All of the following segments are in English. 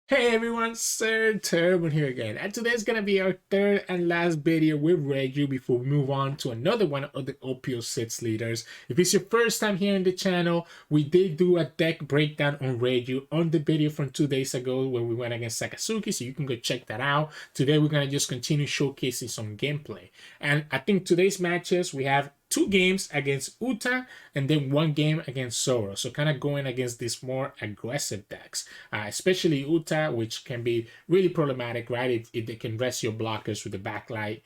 Hey everyone, Sirturmund here again, and today's gonna be our third and last video with Reiju before we move on to another one of the OP06 leaders. If it's your first time here on the channel, we did do a deck breakdown on Reiju on the video from 2 days ago when we went against Sakazuki, so you can go check that out. Today we're gonna just continue showcasing some gameplay, and I think today's matches we have 2 games against Uta and then 1 game against Sora. So kind of going against these more aggressive decks, especially Uta, which can be really problematic, right? If they can rest your blockers with the backlight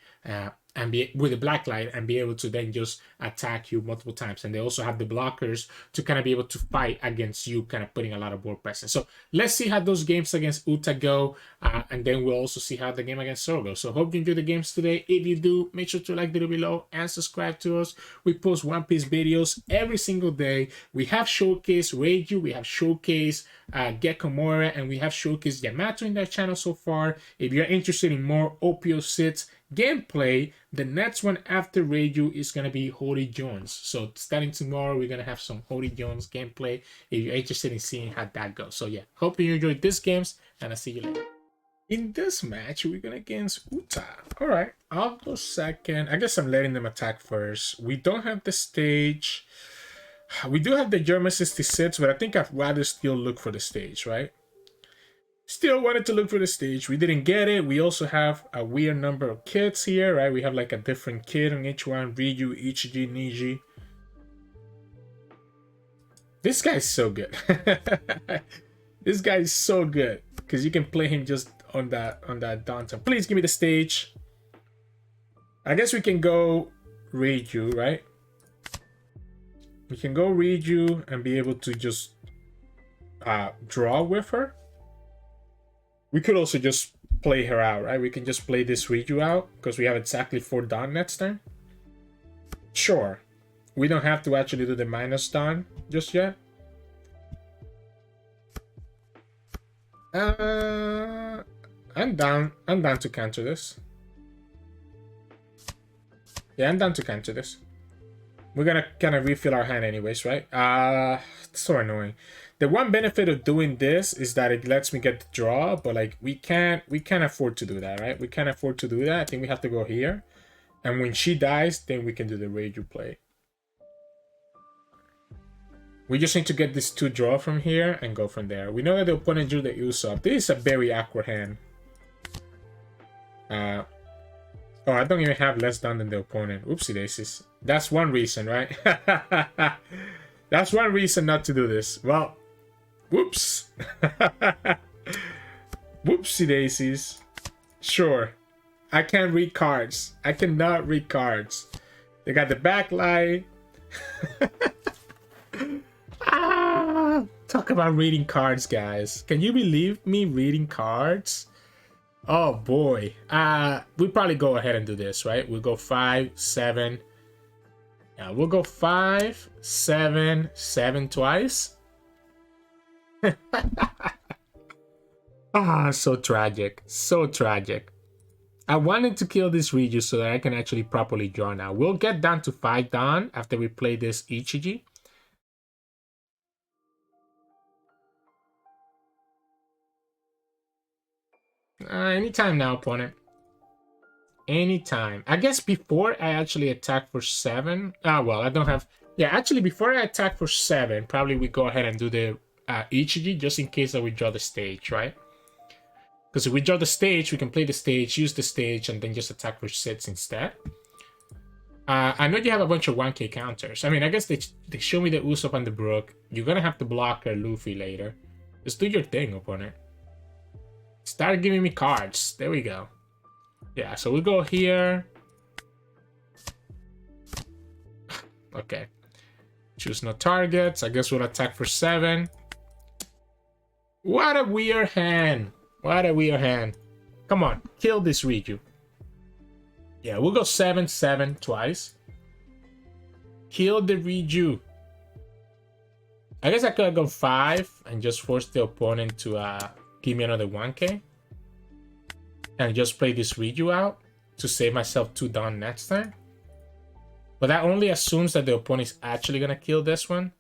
and be with the black light and be able to then just attack you multiple times. And they also have the blockers to kind of be able to fight against you, kind of putting a lot of board presence. So let's see how those games against Uta go, and then we'll also see how the game against Sora goes. So hope you enjoy the games today. If you do, make sure to like the video below and subscribe to us. We post One Piece videos every single day. We have showcased Reiju, we have showcased Gekomora, and we have showcased Yamato in that channel so far. If you're interested in more OP06 gameplay, the next one after Reiju is going to be Holy Jones. So starting tomorrow, we're going to have some Holy Jones gameplay if you're interested in seeing how that goes. So yeah, hope you enjoyed these games, and I'll see you later. In this match, we're going against Uta. Alright, I'll go second. I guess I'm letting them attack first. We don't have the stage. We do have the Germa 66, but I think I'd rather still look for the stage, right? Still wanted to look for the stage. We didn't get it. We also have a weird number of kits here, right? We have like a different kit on each one. Reiju, Ichiji, Niji. This guy's so good. This guy is so good because you can play him just on that downtime. Please give me the stage. I guess we can go Reiju, right? We can go Reiju and be able to just draw with her. We could also just play her out, right? We can just play this Reiju out because we have exactly 4 Dawn next turn. Sure. We don't have to actually do the minus Dawn just yet. I'm down to counter this. Yeah, I'm down to counter this. We're gonna kind of refill our hand anyways, right? It's so annoying. The one benefit of doing this is that it lets me get the draw, but like we can't afford to do that, right? We can't afford to do that. I think we have to go here. And when she dies, then we can do the Reiju play. We just need to get this 2 draw from here and go from there. We know that the opponent drew the Usopp. This is a very awkward hand. Oh, I don't even have less down than the opponent. Oopsie daisies. That's one reason, right? That's one reason not to do this. Well, whoops. Whoopsie daisies. Sure. I can't read cards. I cannot read cards. They got the backlight. Talk about reading cards, guys. Can you believe me reading cards? Oh boy. We'll probably go ahead and do this, right? We'll go 5, 7. Yeah, we'll go 5, 7, 7 twice. So tragic. So tragic. I wanted to kill this Reiju so that I can actually properly draw now. We'll get down to 5 Dawn after we play this Ichiji. Anytime now, opponent. Anytime. I guess before I actually attack for 7. Well, I don't have... Yeah, actually, before I attack for 7, probably we go ahead and do the Ichiji just in case that we draw the stage, right? Because if we draw the stage, we can play the stage, use the stage, and then just attack for 6 instead. I know you have a bunch of 1k counters. I mean, I guess they show me the Usopp and the Brook. You're gonna have to block her Luffy later. Just do your thing, opponent. Start giving me cards. There we go. Yeah, so we go here. Okay. Choose no targets. I guess we'll attack for 7. What a weird hand. What a weird hand. Come on, kill this Reiju. Yeah, we'll go 7, 7 twice. Kill the Reiju. I guess I could have gone 5 and just force the opponent to give me another 1k. And just play this Reiju out to save myself 2 Dawn next time. But that only assumes that the opponent is actually going to kill this one.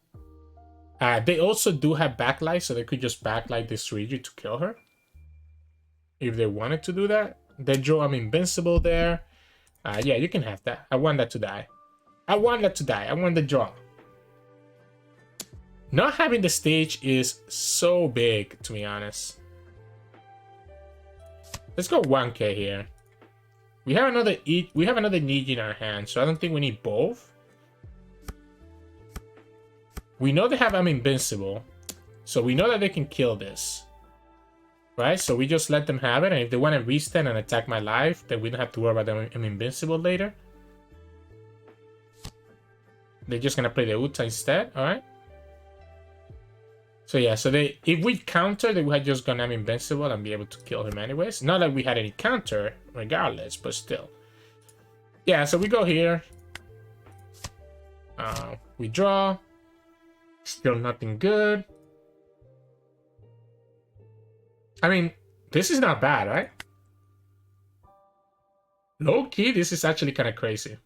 They also do have backlight, so they could just backlight this Reiju to kill her. if they wanted to do that. They draw I'm invincible there. Yeah, you can have that. I want that to die. I want that to die. I want the draw. Not having the stage is so big, to be honest. Let's go 1k here. We have another Niji in our hand, so I don't think we need both. We know they have I'm invincible, so we know that they can kill this. Right? So we just let them have it, and if they want to restand and attack my life, then we don't have to worry about them I'm invincible later. They're just gonna play the Uta instead, alright? So yeah, so if we counter, they would have just gone I'm invincible and be able to kill him anyways. Not that we had any counter, regardless, but still. Yeah, so we go here. We draw. Still nothing good. I mean, this is not bad, right? Low-key, this is actually kind of crazy.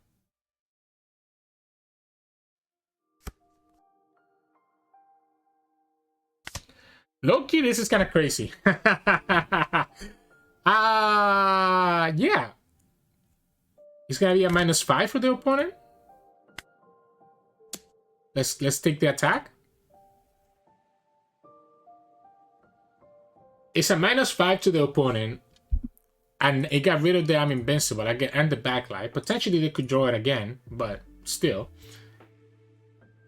Low-key, this is kind of crazy. Yeah. It's gonna be a -5 for the opponent. Let's take the attack. It's a -5 to the opponent, and it got rid of the I'm invincible again and the backlight. Potentially they could draw it again, but still.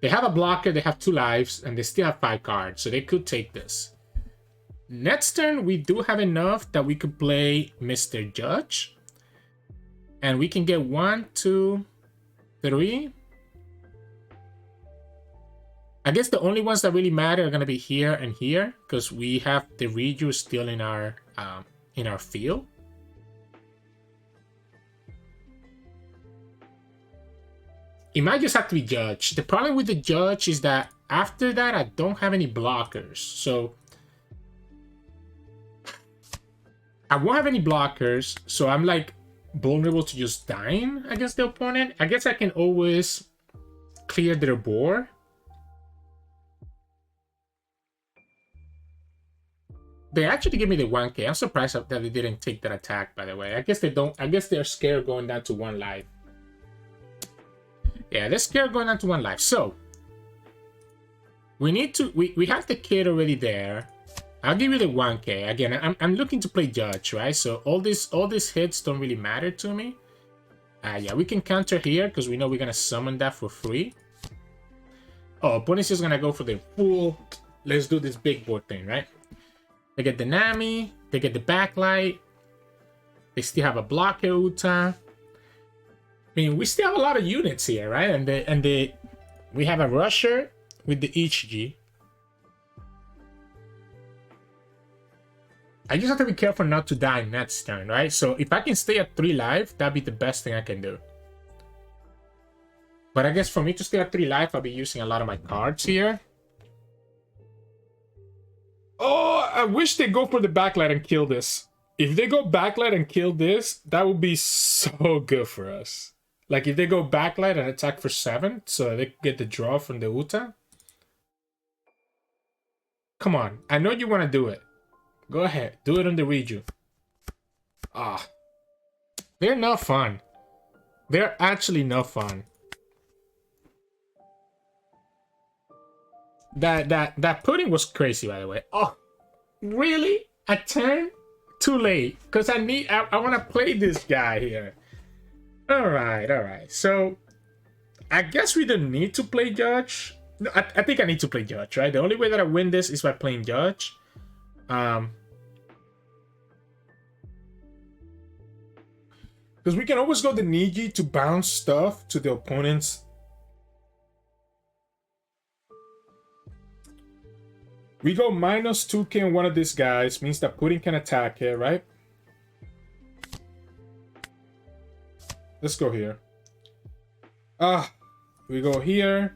They have a blocker, they have 2 lives, and they still have 5 cards, so they could take this. Next turn, we do have enough that we could play Mr. Judge. And we can get 1, 2, 3. I guess the only ones that really matter are going to be here and here, because we have the Reiju still in our field. It might just have to be Judge. The problem with the Judge is that after that, I don't have any blockers. So I won't have any blockers, so I'm like vulnerable to just dying against the opponent. I guess I can always clear their board. They actually give me the 1k. I'm surprised that they didn't take that attack, by the way. I guess they don't. I guess they're scared going down to 1 life. Yeah, they're scared going down to 1 life. So we need to. We have the kid already there. I'll give you the 1k. Again, I'm looking to play Judge, right? So all these hits don't really matter to me. Yeah, we can counter here because we know we're gonna summon that for free. Oh, opponent's just gonna go for the full. Let's do this big board thing, right? They get the Nami, they get the backlight. They still have a blocker Uta. I mean, we still have a lot of units here, right? And we have a rusher with the Ichiji. I just have to be careful not to die next turn, right? So if I can stay at 3 life, that'd be the best thing I can do. But I guess for me to stay at 3 life, I'll be using a lot of my cards here. Oh, I wish they go for the backlight and kill this. If they go backlight and kill this, that would be so good for us. Like if they go backlight and attack for 7, so they get the draw from the Uta. Come on, I know you want to do it. Go ahead, do it on the Reiju. Ah, they're not fun. They're actually not fun. That pudding was crazy, by the way. Oh, really? A turn? Too late, because I want to play this guy here. All right. So I guess we don't need to play Judge. No, I think I need to play Judge, right? The only way that I win this is by playing Judge. Because we can always go the Niji to bounce stuff to the opponent's. We go -2k on one of these guys, means that pudding can attack here, right? Let's go here. We go here.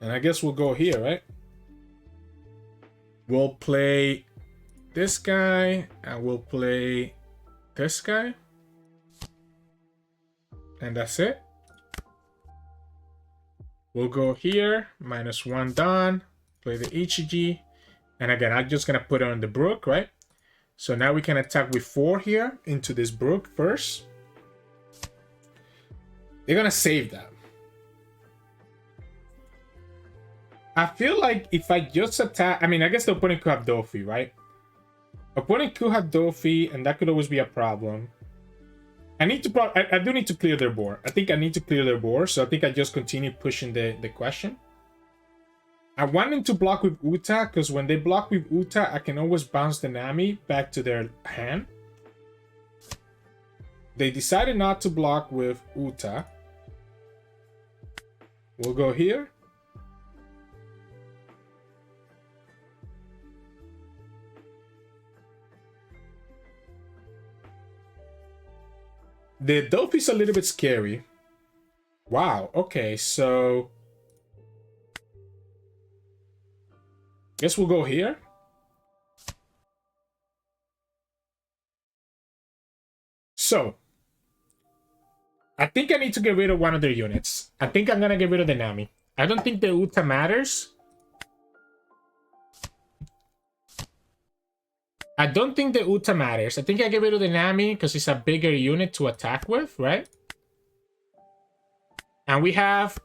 And I guess we'll go here, right? We'll play this guy, and we'll play this guy. And that's it. We'll go here, -1 done. Play the Ichiji. And again, I'm just going to put it on the Brook, right? So now we can attack with 4 here into this brook first. They're gonna save that. I feel like if I just attack, I mean, I guess the opponent could have Dofi, right? Opponent could have Dofi, and that could always be a problem. I do need to clear their board. I think I need to clear their board, so I think I just continue pushing the question. I want them to block with Uta, because when they block with Uta, I can always bounce the Nami back to their hand. They decided not to block with Uta. We'll go here. The Dofi's a little bit scary. Wow, okay, so... guess we'll go here. So, I think I need to get rid of one of their units. I think I'm gonna get rid of the Nami. I don't think the Uta matters. I don't think the Uta matters. I think I get rid of the Nami because it's a bigger unit to attack with, right? And we have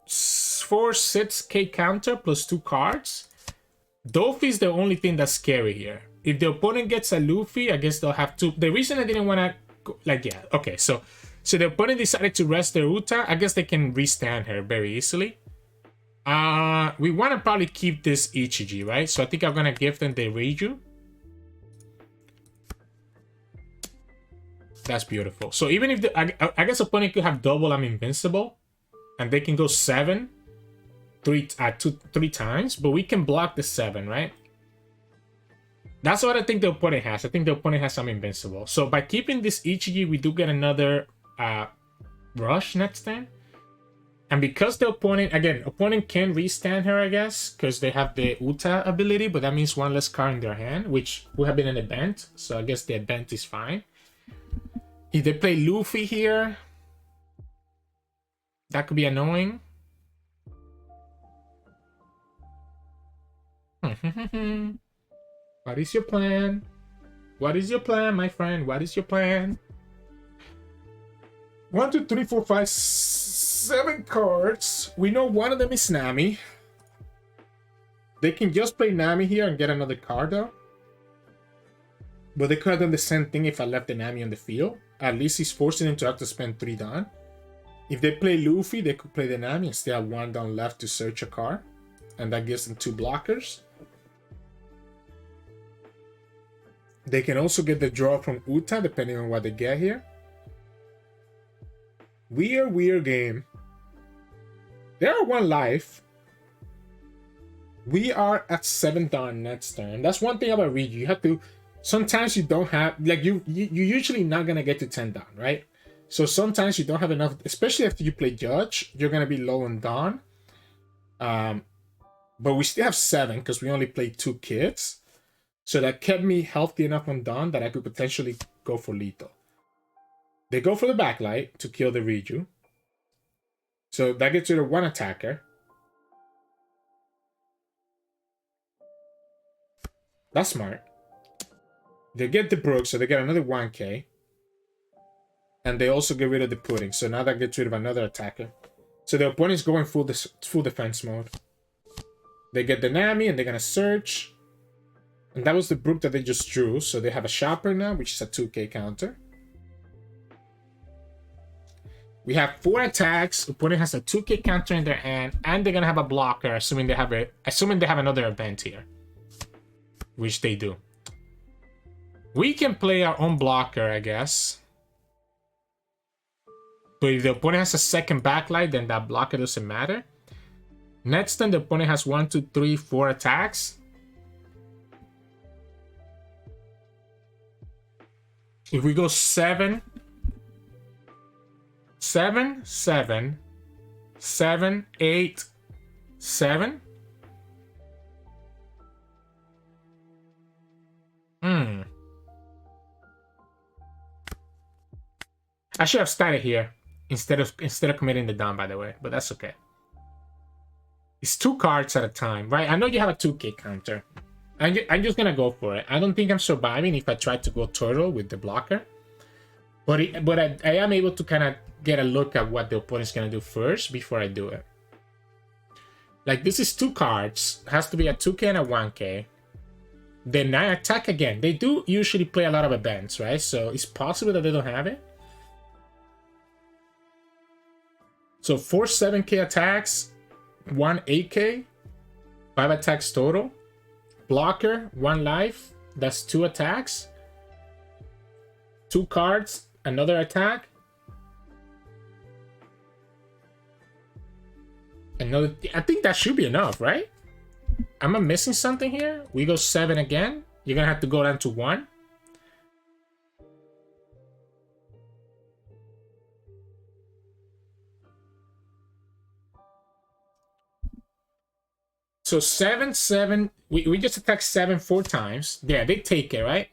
4-6k counter plus 2 cards. Dofi is the only thing that's scary here. If the opponent gets a Luffy, I guess they'll have to... The reason I didn't want to... Like, yeah, okay, so the opponent decided to rest their Uta. I guess they can restand her very easily. We want to probably keep this Ichiji, right? So I think I'm going to give them the Reiju. That's beautiful. So even if the... I guess opponent could have double I'm invincible. And they can go 7 three times. But we can block the 7, right? That's what I think the opponent has. I think the opponent has some invincible. So by keeping this Ichiji, we do get another rush next turn. And because the opponent, again, opponent can restand her, I guess, because they have the Uta ability, but that means 1 less card in their hand, which would have been an event. So I guess the event is fine. If they play Luffy here, that could be annoying. What is your plan? What is your plan, my friend? What is your plan? 1, 2, 3, 4, 5, 7 cards. We know one of them is Nami. They can just play Nami here and get another card though. But they could have done the same thing if I left the Nami on the field. At least he's forcing them to have to spend 3 down. If they play Luffy, they could play the Nami and still have 1 down left to search a card. And that gives them 2 blockers. They can also get the draw from Uta, depending on what they get here. Weird game. They are 1 life. We are at 7 down next turn. That's one thing about Reiju. You have to... Sometimes you don't have... Like, you're usually not going to get to 10 down, right? So sometimes you don't have enough... Especially after you play Judge, you're going to be low on Dawn. But we still have 7 because we only played 2 kids. So that kept me healthy enough on Dawn that I could potentially go for lethal. They go for the backlight to kill the Reiju. So that gets rid of 1 attacker. That's smart. They get the Brook, so they get another 1k. And they also get rid of the Pudding. So now that gets rid of another attacker. So the opponent's going full defense mode. They get the Nami and they're going to search. And that was the Brook that they just drew. So they have a Shopper now, which is a 2k counter. We have 4 attacks. Opponent has a 2k counter in their hand. And they're going to have a blocker, assuming they have another event here. Which they do. We can play our own blocker, I guess. But if the opponent has a second backlight, then that blocker doesn't matter. Next turn, the opponent has 1, 2, 3, 4 attacks. If we go 7, 7, 7, 7, 8, 7. I should have started here instead of committing the down, by the way, but that's okay. It's 2 cards at a time, right? I know you have a 2k counter. I'm just gonna go for it. I don't think I'm surviving if I try to go turtle with the blocker. But I am able to kind of get a look at what the opponent's gonna do first before I do it. Like, this is 2 cards. Has to be a 2k and a 1k. Then I attack again. They do usually play a lot of events, right? So it's possible that they don't have it. So 4 7k attacks, 1 8k, 5 attacks total. Blocker, 1 life. That's 2 attacks. 2 cards, another attack. Another. I think that should be enough, right? Am I missing something here? We go 7 again. You're gonna have to go down to 1. So 7, 7. We just attacked 7 4 times. Yeah, they take it, right?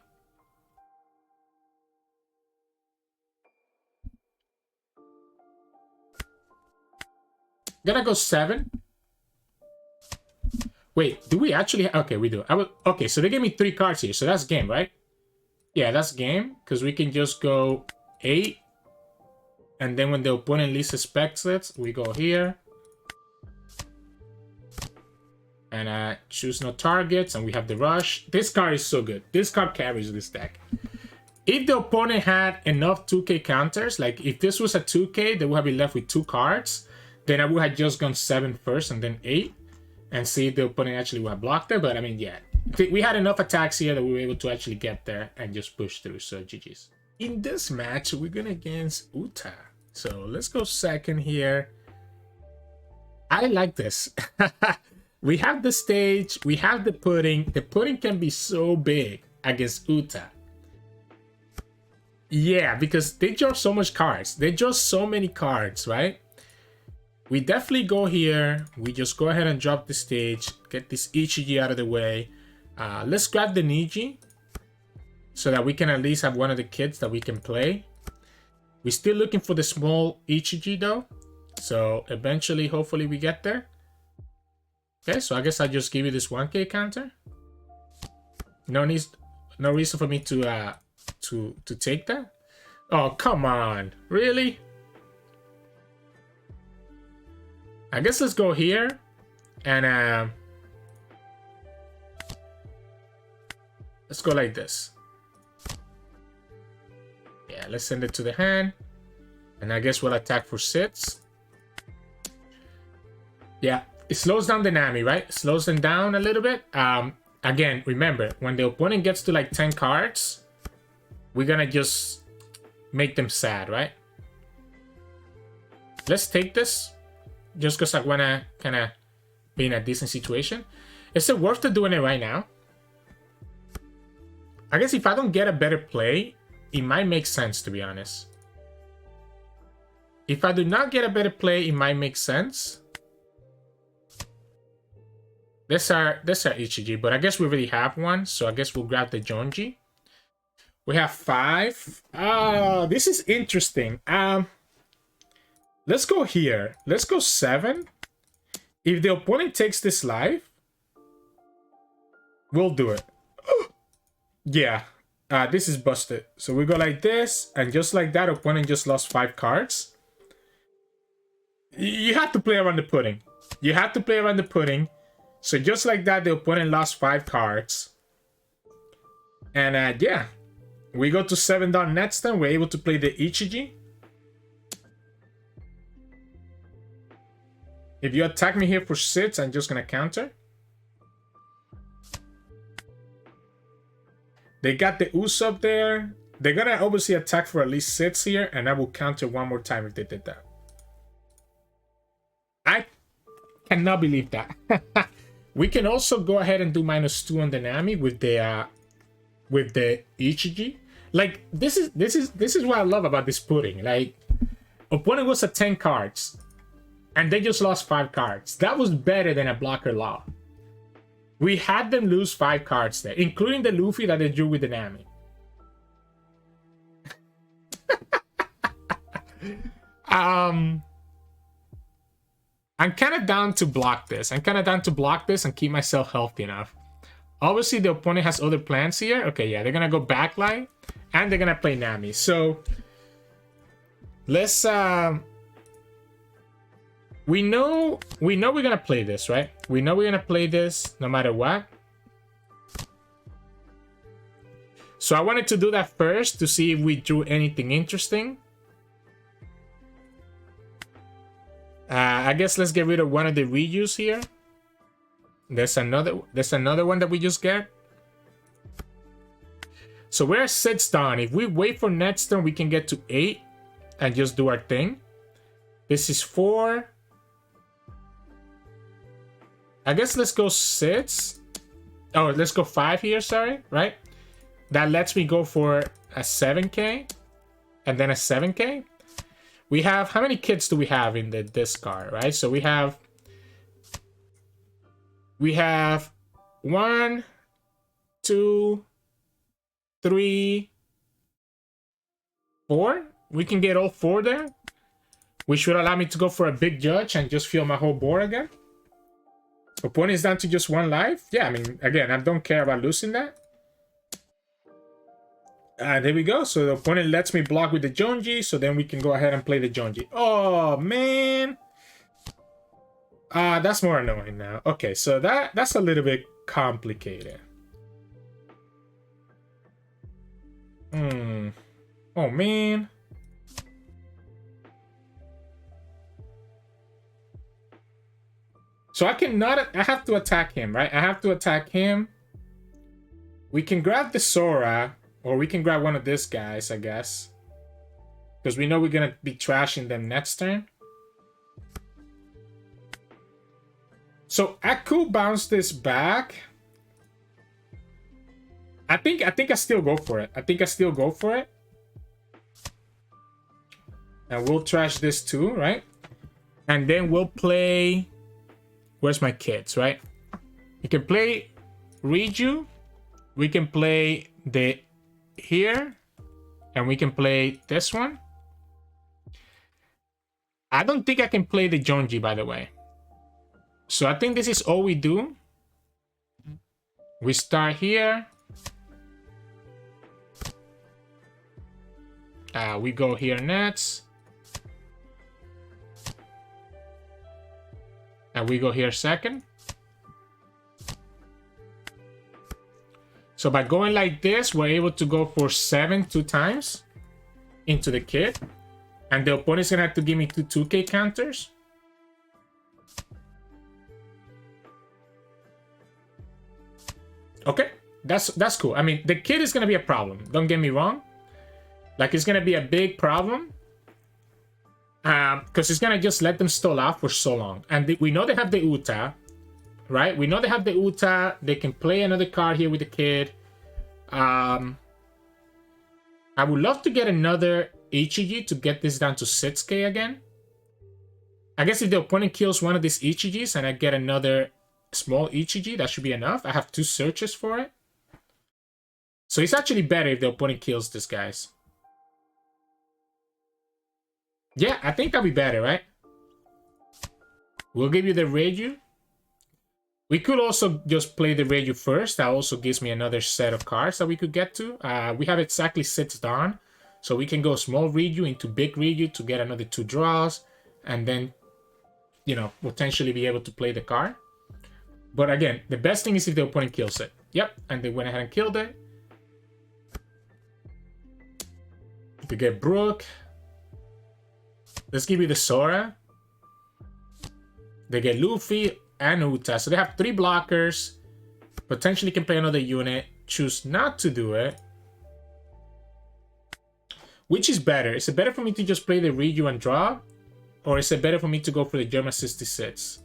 Gonna go 7. Wait, do we actually? Okay, we do. Okay, so they gave me 3 cards here, so that's game, right? Yeah, that's game, because we can just go 8. And then when the opponent least expects it, we go here. And choose no targets, and we have the rush. This card is so good. This card carries this deck. If the opponent had enough 2k counters, like if this was a 2k, they would have been left with 2 cards. Then I would have just gone 7 first and then 8. And see if the opponent actually would have blocked it. But I mean, yeah. We had enough attacks here that we were able to actually get there and just push through. So GG's. In this match, we're going against Uta. So let's go second here. I like this. We have the stage. We have the pudding. The pudding can be so big against Uta. Yeah, because they draw so much cards. They draw so many cards, right? We definitely go here. We just go ahead and drop the stage. Get this Ichiji out of the way. Let's grab the Niji. So that we can at least have one of the kids that we can play. We're still looking for the small Ichiji though. So eventually, hopefully we get there. Okay, so I guess I'll just give you this 1k counter. No reason for me to take that. Oh, come on. Really? I guess let's go here and let's go like this. Yeah, let's send it to the hand. And I guess we'll attack for 6. Yeah, it slows down the Nami, right? It slows them down a little bit. Again, remember, when the opponent gets to like 10 cards, we're gonna just make them sad, right? Let's take this. Just because I want to kind of be in a decent situation. Is it worth it doing it right now? I guess if I don't get a better play, it might make sense, to be honest. If I do not get a better play, it might make sense. This are Ichiji, but I guess we already have one, so I guess we'll grab the Yonji. We have 5. Oh, this is interesting. Let's go here. Let's go 7. If the opponent takes this life, we'll do it. Yeah, this is busted. So we go like this, and just like that, opponent just lost 5 cards. You have to play around the pudding. You have to play around the pudding. So just like that, the opponent lost 5 cards. And yeah, we go to 7 down next turn. We're able to play the Ichiji. If you attack me here for 6, I'm just gonna counter. They got the Usopp there. They're gonna obviously attack for at least 6 here, and I will counter one more time if they did that. I cannot believe that. We can also go ahead and do -2 on the Nami with the Ichiji. Like this is what I love about this pudding. Like opponent was at 10 cards. And they just lost 5 cards. That was better than a blocker law. We had them lose 5 cards there, including the Luffy that they drew with the Nami. I'm kind of down to block this. I'm kind of down to block this and keep myself healthy enough. Obviously, the opponent has other plans here. Okay, yeah, they're gonna go backline, and they're gonna play Nami. So let's we know we're gonna play this, right? We know we're gonna play this no matter what. So I wanted to do that first to see if we drew anything interesting. I guess let's get rid of one of the Reijus here. There's another one that we just get. So we're 6 down. If we wait for next turn, we can get to 8 and just do our thing. This is 4. I guess let's go 6. Oh, let's go 5 here, sorry, right? That lets me go for a 7k and then a 7k. We have, how many kids do we have in the discard, right? So we have 1, 2, 3, 4. We can get all 4 there, which would allow me to go for a big judge and just fill my whole board again. Opponent is down to just 1 life. Yeah, I mean, again, I don't care about losing that. There we go. So the opponent lets me block with the Yonji, so then we can go ahead and play the Yonji. Oh, man. That's more annoying now. Okay, so that's a little bit complicated. Oh, man. So I have to attack him, right? I have to attack him. We can grab the Sora, or we can grab one of these guys, I guess. Because we know we're going to be trashing them next turn. So I could bounce this back. I think I still go for it. And we'll trash this too, right? And then we'll play... Where's my kids, right? We can play Reiju. We can play the here. And we can play this one. I don't think I can play the Yonji, by the way. So I think this is all we do. We start here. We go here next. And we go here second. So by going like this, we're able to go for 7 2 times into the kit. And the opponent's gonna have to give me 2 2k counters. Okay, that's cool. I mean, the kid is gonna be a problem. Don't get me wrong. Like, it's gonna be a big problem. Because it's gonna just let them stall out for so long. And we know they have the Uta, right? We know they have the Uta. They can play another card here with the kid. I would love to get another Ichiji to get this down to 6k again. I guess if the opponent kills one of these Ichijis and I get another small Ichiji, that should be enough. I have 2 searches for it. So it's actually better if the opponent kills this, guys. Yeah, I think that'll be better, right? We'll give you the Reiju. We could also just play the Reiju first. That also gives me another set of cards that we could get to. We have exactly 6 down. So we can go small Reiju into big Reiju to get another 2 draws. And then, you know, potentially be able to play the card. But again, the best thing is if the opponent kills it. Yep, and they went ahead and killed it. We get Brook. Let's give you the Sora. They get Luffy and Uta. So they have 3 blockers. Potentially can play another unit. Choose not to do it. Which is better? Is it better for me to just play the Reiju and draw? Or is it better for me to go for the Germa 66?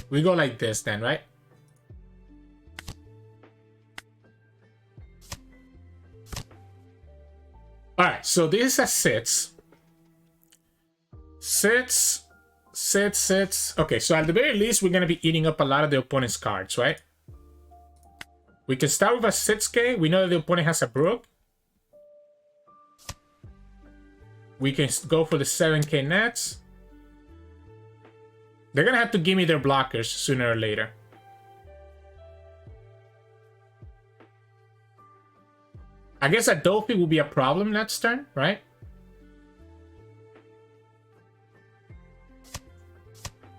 We go like this then, right? Alright, so this is a sits. Sits. Okay, so at the very least, we're going to be eating up a lot of the opponent's cards, right? We can start with a 6k. We know that the opponent has a Brook. We can go for the 7k nets. They're gonna have to give me their blockers sooner or later. I guess a Dolphy will be a problem next turn, right?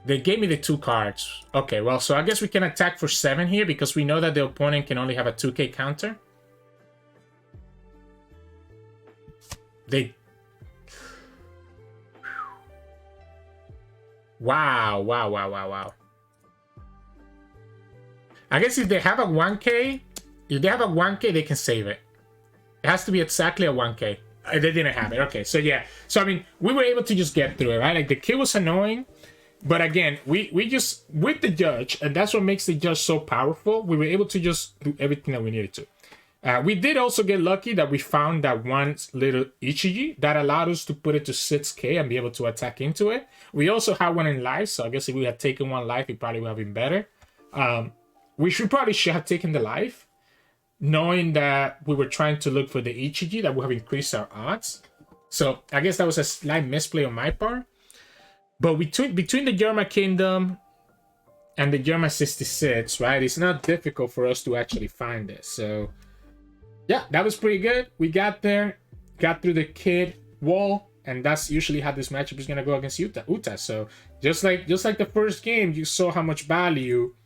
They gave me the 2 cards. Okay, well, so I guess we can attack for 7 here because we know that the opponent can only have a 2k counter. They... Wow. I guess if they have a 1k, they can save it. It has to be exactly a 1k. They didn't have it. Okay, so yeah. So, I mean, we were able to just get through it, right? Like, the kill was annoying. But again, we just, with the judge, and that's what makes the judge so powerful, we were able to just do everything that we needed to. We did also get lucky that we found that one little Ichiji that allowed us to put it to 6k and be able to attack into it. We also had one in life, so I guess if we had taken one life, it probably would have been better. We probably should have taken the life, knowing that we were trying to look for the Ichiji that would have increased our odds. So I guess that was a slight misplay on my part. But between the Germa Kingdom and the Germa 66, right, it's not difficult for us to actually find this. So, yeah, that was pretty good. We got there, got through the kid wall, and that's usually how this matchup is going to go against Uta. So, just like the first game, you saw how much value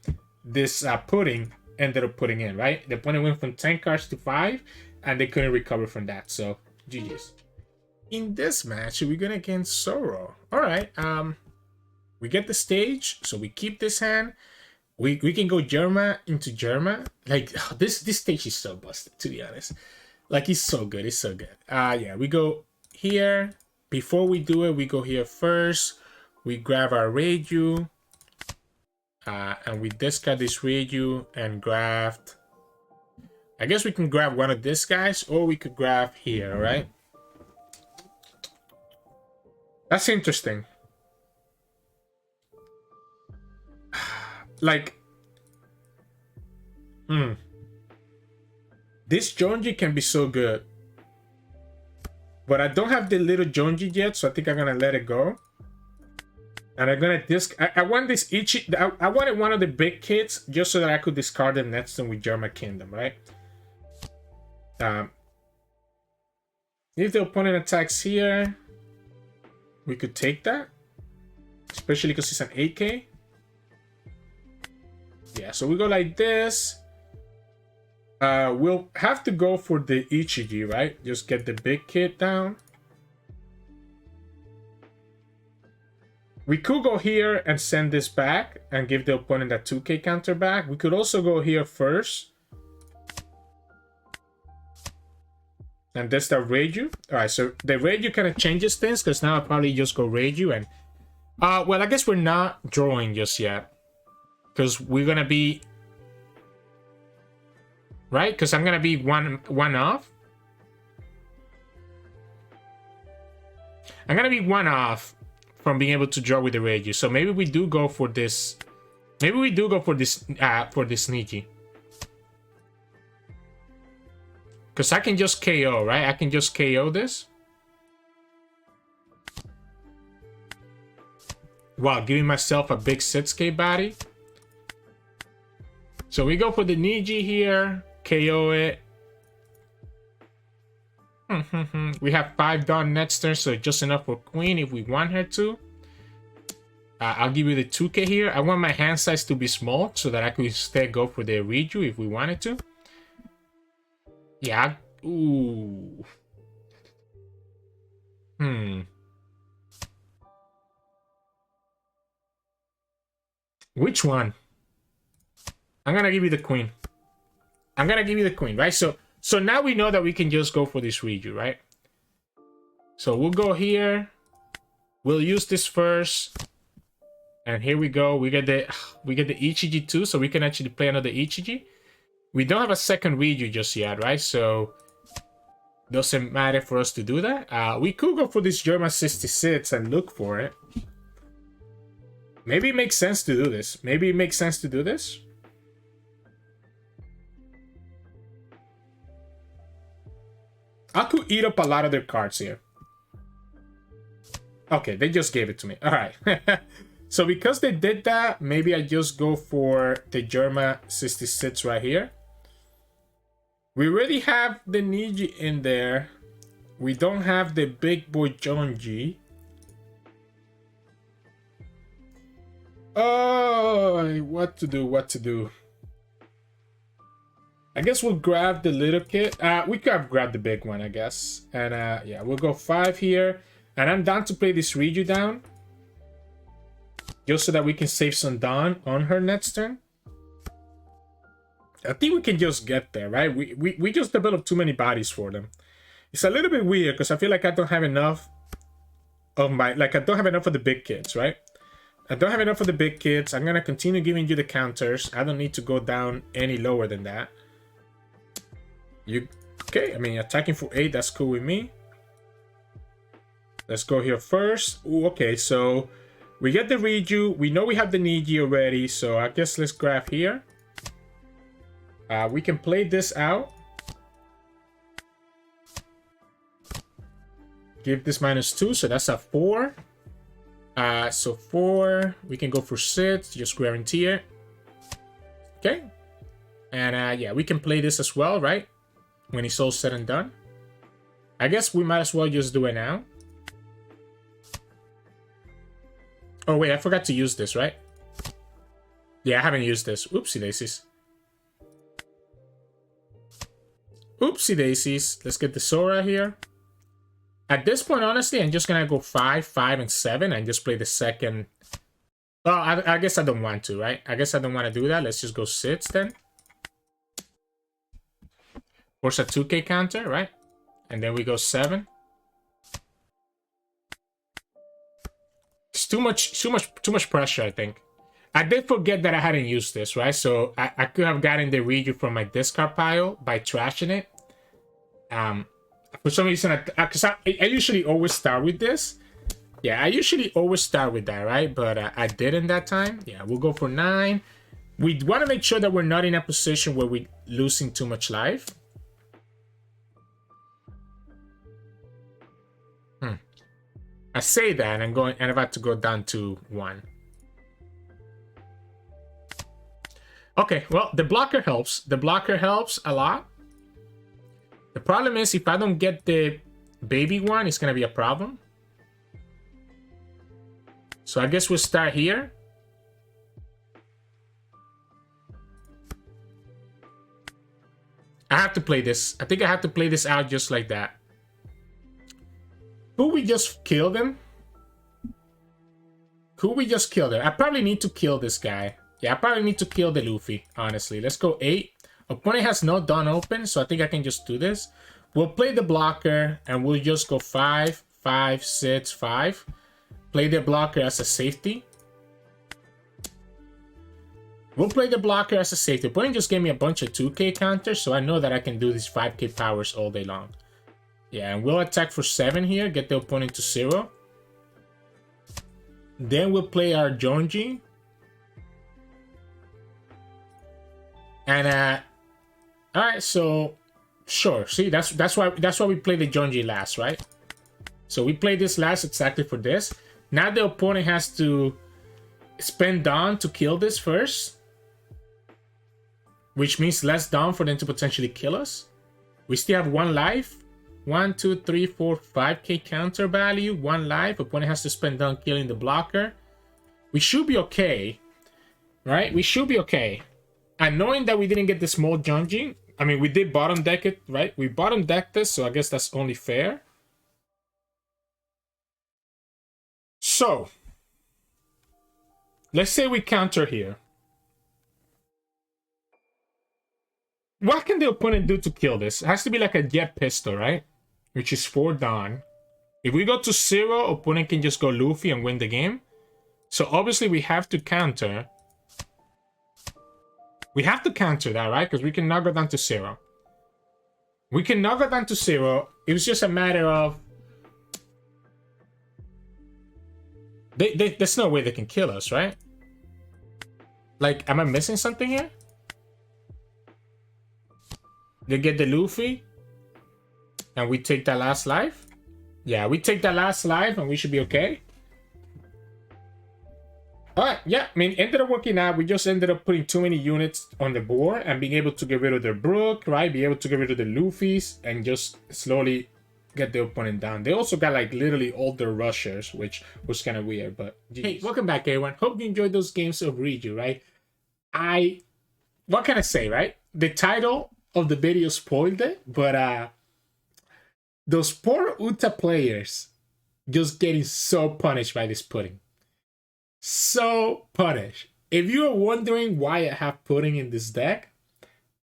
this pudding ended up putting in, right? The opponent went from 10 cards to 5, and they couldn't recover from that. So, GG's. In this match, we're gonna against Sora. All right. We get the stage, so we keep this hand. We can go Germa into Germa. Like, this stage is so busted, to be honest. Like, it's so good. It's so good. Yeah, we go here. Before we do it, we go here first. We grab our Reiju. And we discard this Reiju and grab. I guess we can grab one of these guys, or we could grab here, right? That's interesting. Like, this Yonji can be so good. But I don't have the little Yonji yet, so I think I'm gonna let it go. And I'm gonna I want this Ichi. I wanted one of the big kids just so that I could discard them next turn with Germa Kingdom, right? If the opponent attacks here, we could take that, especially because it's an 8k. Yeah, so we go like this. We'll have to go for the Ichiji, right? Just get the big kid down. We could go here and send this back and give the opponent a 2k counter back. We could also go here first. And that's the Reiju. Alright, so the Reiju kind of changes things because now I'll probably just go Reiju and... well, I guess we're not drawing just yet. Because we're going to be... Right? Because I'm going to be one off. I'm going to be one off from being able to draw with the Reiju. So maybe we do go for this... Maybe we do go for this Niji. Because I can just KO, right? I can just KO this. Wow, giving myself a big 6k body. So we go for the Niji here. KO it. We have 5 down next turn, so just enough for Queen if we want her to. I'll give you the 2k here. I want my hand size to be small so that I could instead go for the Reiju if we wanted to. Yeah. Ooh. Which one? I'm gonna give you the Queen. I'm gonna give you the Queen, right? So now we know that we can just go for this Reiju, right? So we'll go here. We'll use this first. And here we go. We get the Ichiji too, so we can actually play another Ichiji. We don't have a second Reiju just yet, right? So doesn't matter for us to do that. We could go for this Germa 66 and look for it. Maybe it makes sense to do this. Maybe it makes sense to do this. I could eat up a lot of their cards here. Okay, they just gave it to me. All right. So because they did that, maybe I just go for the Germa 66 right here. We already have the Niji in there. We don't have the big boy Yonji. Oh, what to do? I guess we'll grab the little kid. We could have grabbed the big one, I guess. And yeah, we'll go 5 here. And I'm down to play this Reiju down. Just so that we can save some Dawn on her next turn. I think we can just get there, right? We just developed too many bodies for them. It's a little bit weird because I feel like I don't have enough of my... Like, I don't have enough of the big kids, right? I don't have enough of the big kids. I'm going to continue giving you the counters. I don't need to go down any lower than that. Okay, I mean, attacking for 8, that's cool with me. Let's go here first. Ooh, okay, so we get the Reiju. We know we have the Niji already, so I guess let's grab here. We can play this out. Give this -2, so that's a 4. So 4, we can go for 6, just guarantee it. Okay. And yeah, we can play this as well, right? When it's all said and done. I guess we might as well just do it now. Oh wait, I forgot to use this, right? Yeah, I haven't used this. Oopsie daisies. Oopsie daisies. Let's get the Sora here. At this point, honestly, I'm just gonna go 5, 5, and 7 and just play the second. Well, I guess I don't want to, right? I guess I don't want to do that. Let's just go 6 then. Force a 2k counter, right? And then we go 7. It's too much pressure, I think. I did forget that I hadn't used this, right? So I could have gotten the Reiju from my discard pile by trashing it. For some reason, because I usually always start with this. Yeah, I usually always start with that, right? But I didn't that time. Yeah, we'll go for 9. We want to make sure that we're not in a position where we're losing too much life. I say that and I'm about to go down to 1. Okay, well, the blocker helps. The blocker helps a lot. The problem is if I don't get the baby one, it's gonna be a problem. So I guess we'll start here. I have to play this. I think I have to play this out just like that. Could we just kill them? Could we just kill them? I probably need to kill this guy. Yeah, I probably need to kill the Luffy, honestly. Let's go 8. Opponent has no Dawn open, so I think I can just do this. We'll play the blocker, and we'll just go 5, 5, 6, 5. Play the blocker as a safety. We'll play the blocker as a safety. Opponent just gave me a bunch of 2k counters, so I know that I can do these 5k powers all day long. Yeah, and we'll attack for 7 here, get the opponent to 0. Then we'll play our Yonji. And alright, so sure. See, that's why we play the Yonji last, right? So we play this last exactly for this. Now the opponent has to spend Dawn to kill this first. Which means less Dawn for them to potentially kill us. We still have 1 life. 1, 2, 3, 4, 5k counter value. 1 life. Opponent has to spend Dawn killing the blocker. We should be okay. Right? We should be okay. And knowing that we didn't get the small Yonji, I mean, we did bottom deck it, right? We bottom decked this, so I guess that's only fair. So, let's say we counter here. What can the opponent do to kill this? It has to be like a jet pistol, right? Which is 4 Dawn. If we go to 0, opponent can just go Luffy and win the game. So obviously we have to counter. We have to counter that, right? Because we can not go down to 0. We can not go down to 0. It was just a matter of... There's no way they can kill us, right? Like, am I missing something here? They get the Luffy. And we take that last life. Yeah, we take that last life and we should be okay. Alright, yeah, I mean, ended up working out. We just ended up putting too many units on the board and being able to get rid of the Brook, right? Be able to get rid of the Luffy's and just slowly get the opponent down. They also got like literally all their rushers, which was kind of weird, but hey, welcome back everyone. Hope you enjoyed those games of Reiju, right? What can I say, right? The title of the video spoiled it, but those poor Uta players just getting so punished by this pudding. So punished. If you are wondering why I have pudding in this deck,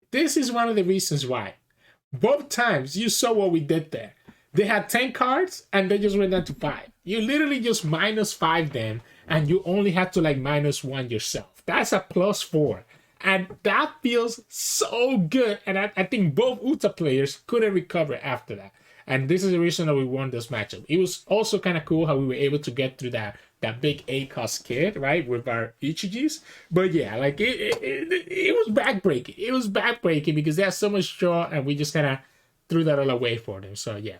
this is one of the reasons why. Both times you saw what we did there. They had 10 cards and they just went down to 5. You literally just -5 them and you only had to like -1 yourself. That's a +4. And that feels so good. And I think both Uta players couldn't recover after that. And this is the reason that we won this matchup. It was also kind of cool how we were able to get through that big A-cost kid, right, with our Ichijis. But yeah, like it was backbreaking. It was backbreaking because they had so much draw and we just kind of threw that all away for them. So yeah.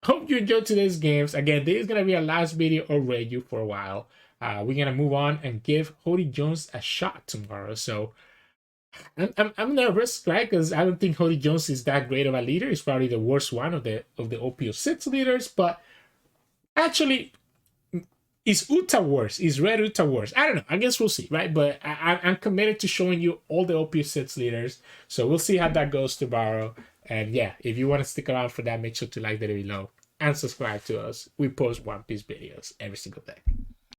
Hope you enjoyed today's games. Again, this is going to be our last video of Reiju for a while. We're going to move on and give Hody Jones a shot tomorrow. So I'm nervous, right? Because I don't think Hody Jones is that great of a leader. He's probably the worst one of the OP06 leaders. But actually, is Uta worse? Is Red Uta worse? I don't know. I guess we'll see, right? But I'm committed to showing you all the OP06 leaders. So we'll see how that goes tomorrow. And yeah, if you want to stick around for that, make sure to like the video below and subscribe to us. We post One Piece videos every single day.